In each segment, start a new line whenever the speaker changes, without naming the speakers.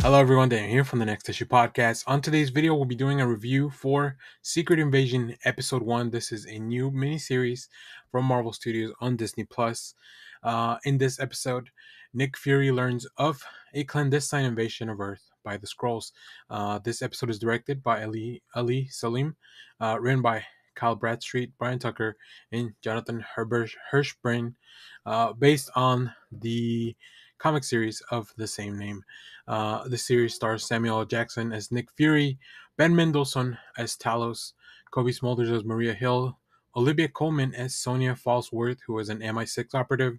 Hello everyone, Dan here from the Next Issue Podcast. On today's video, we'll be doing a review for Secret Invasion Episode 1. This is a new miniseries from Marvel Studios on Disney+. In this episode, Nick Fury learns of a clandestine invasion of Earth by the Skrulls. This episode is directed by Ali Salim, written by Kyle Bradstreet, Brian Tucker, and Jonathan Hirschbrain, based on the comic series of the same name. The series stars Samuel L. Jackson as Nick Fury, Ben Mendelsohn as Talos, Kobe Smulders as Maria Hill, Olivia Colman as Sonia Falsworth, who is an MI6 operative,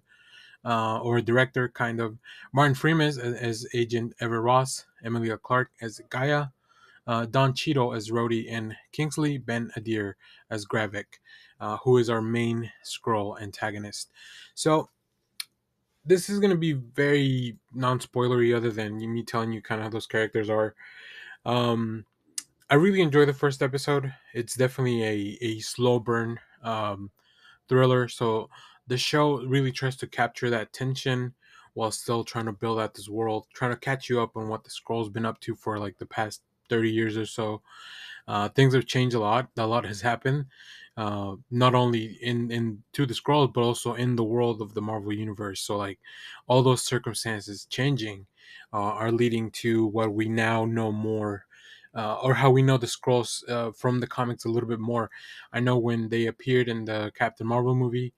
or a director, kind of. Martin Freeman as Agent Ever Ross, Emilia Clarke as Gaia, Don Cheadle as Rhodey, and Kingsley Ben Adir as Gravik, who is our main Skrull antagonist. So this is going to be very non-spoilery, other than me telling you kind of how those characters are. um I really enjoy the first episode. It's definitely a slow burn thriller, so the show really tries to capture that tension while still trying to build out this world, trying to catch you up on what the Scroll's been up to for like the past 30 years or so. Things have changed a lot. A lot has happened, not only in to the scrolls, but also in the world of the Marvel universe. So like all those circumstances changing are leading to what we now know more. Or how we know the scrolls from the comics a little bit more. I know when they appeared in the Captain Marvel movie,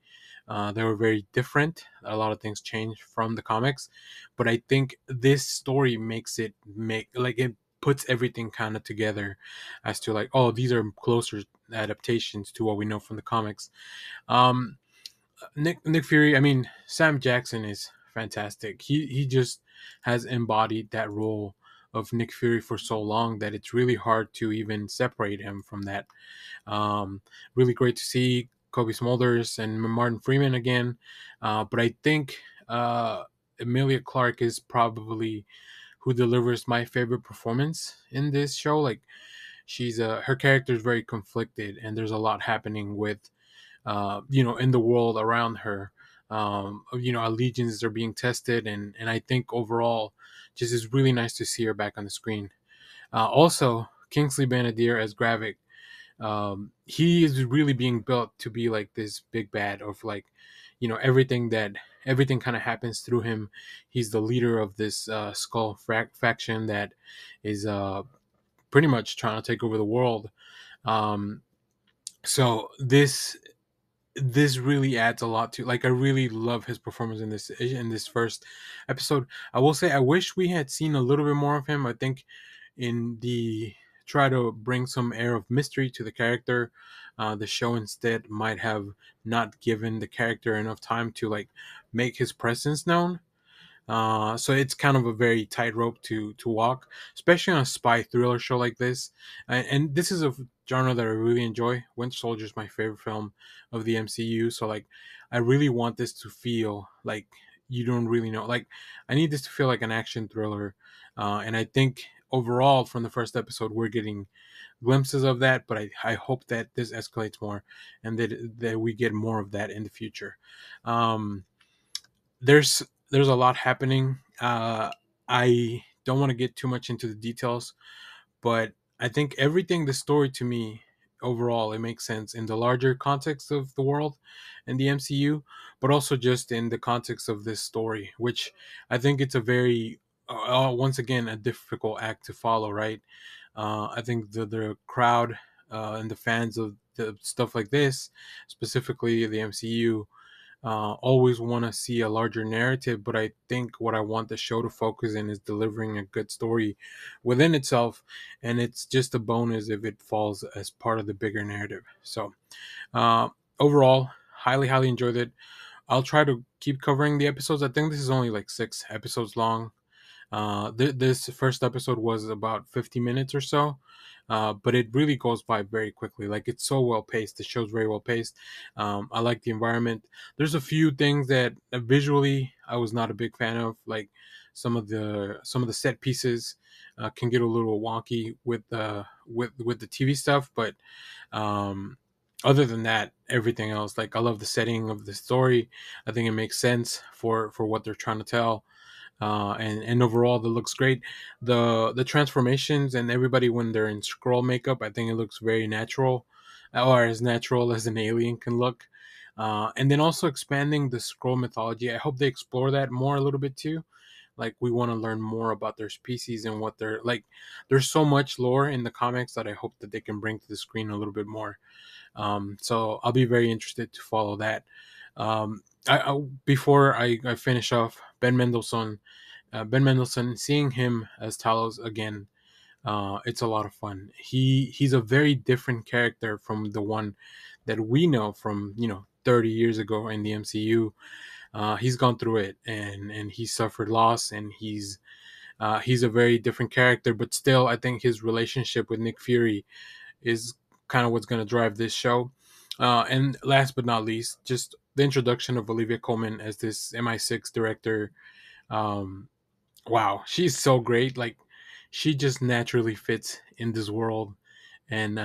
they were very different. A lot of things changed from the comics, but I think this story makes it make like it puts everything kind of together as to like, oh, these are closer adaptations to what we know from the comics. Um, Nick Fury, I mean, Sam Jackson is fantastic. He just has embodied that role of Nick Fury for so long that it's really hard to even separate him from that. Really great to see Kobe Smulders and Martin Freeman again. But I think Emilia Clarke is probably who delivers my favorite performance in this show. Like she's her character is very conflicted, and there's a lot happening with in the world around her. Allegiances are being tested, and I think overall, just is really nice to see her back on the screen. Also, Kingsley Ben-Adir as Gravik, he is really being built to be like this big bad of like, everything kind of happens through him. He's the leader of this skull faction that is pretty much trying to take over the world. um, so this really adds a lot to, like, I really love his performance in this first episode. I will say I wish we had seen a little bit more of him. I think in the try to bring some air of mystery to the character, the show instead might have not given the character enough time to like make his presence known. So it's kind of a very tightrope to walk, especially on a spy thriller show like this. And this is a genre that I really enjoy. Winter Soldier is my favorite film of the MCU. So like, I really want this to feel like you don't really know. Like, I need this to feel like an action thriller. And I think overall from the first episode we're getting glimpses of that. But I hope that this escalates more, and that we get more of that in the future. Um, there's a lot happening. I don't want to get too much into the details, but I think everything, the story to me overall, it makes sense in the larger context of the world and the MCU, but also just in the context of this story, which I think it's a very once again a difficult act to follow, right? I think the crowd and the fans of the stuff like this, specifically the MCU, always want to see a larger narrative, but I think what I want the show to focus in is delivering a good story within itself, and it's just a bonus if it falls as part of the bigger narrative. So, uh, overall, highly enjoyed it. I'll try to keep covering the episodes. I think this is only like 6 episodes long. This first episode was about 50 minutes or so, but it really goes by very quickly. Like, it's so well paced. The show's very well paced. I like the environment. There's a few things that visually I was not a big fan of, like some of the set pieces can get a little wonky with the TV stuff, but um, other than that, everything else, like, I love the setting of the story. I think it makes sense for what they're trying to tell. and overall, it looks great. The transformations and everybody when they're in scroll makeup, I think it looks very natural, or as natural as an alien can look. And then also expanding the scroll mythology. I hope they explore that more a little bit too. Like, we want to learn more about their species and what they're like. There's so much lore in the comics that I hope that they can bring to the screen a little bit more. So I'll be very interested to follow that. Before I finish off, Ben Mendelsohn, seeing him as Talos again, it's a lot of fun. He's a very different character from the one that we know from 30 years ago in the MCU. He's gone through it, and he suffered loss, and he's a very different character. But still, I think his relationship with Nick Fury is kind of what's going to drive this show. And last but not least, just the introduction of Olivia Colman as this MI6 director. Um, wow, she's so great. Like, she just naturally fits in this world. And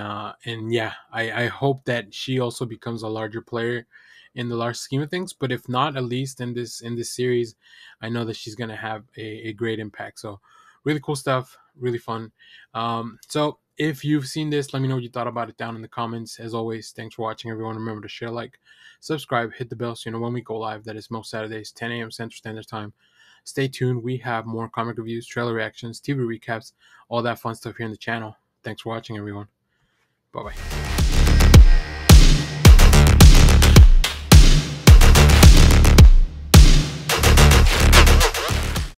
yeah, I hope that she also becomes a larger player in the large scheme of things. But if not, at least in this series, I know that she's gonna have a great impact. So really cool stuff, really fun. So if you've seen this, let me know what you thought about it down in the comments. As always, thanks for watching, everyone. Remember to share, like, subscribe, hit the bell so you know when we go live. That is most Saturdays, 10 a.m. Central Standard Time. Stay tuned. We have more comic reviews, trailer reactions, TV recaps, all that fun stuff here on the channel. Thanks for watching, everyone. Bye bye.